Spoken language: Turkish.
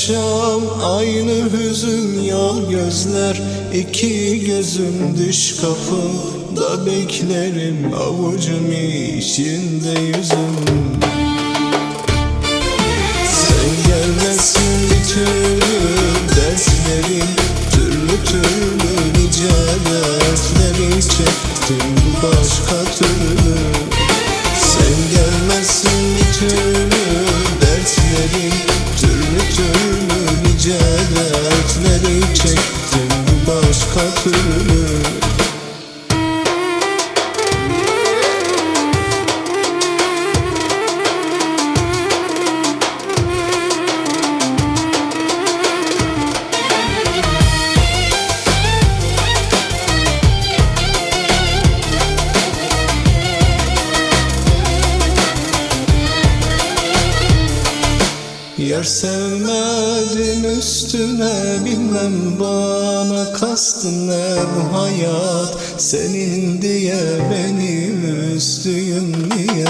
akşam aynı hüzün yol gözler, iki gözüm düş kapımda beklerim, avucum içinde yüzüm. Sen gelmezsin bir türlü, derslerim türlü türlü, nice dertleri çektim başka türlü. Sen gelmezsin bir türlü, dertlerim türlü türlü, nice dertleri çektim başka türlü. Yar sevmedim üstüne, bilmem bana kastın ne bu hayat. Senin diye beni üzdün niye?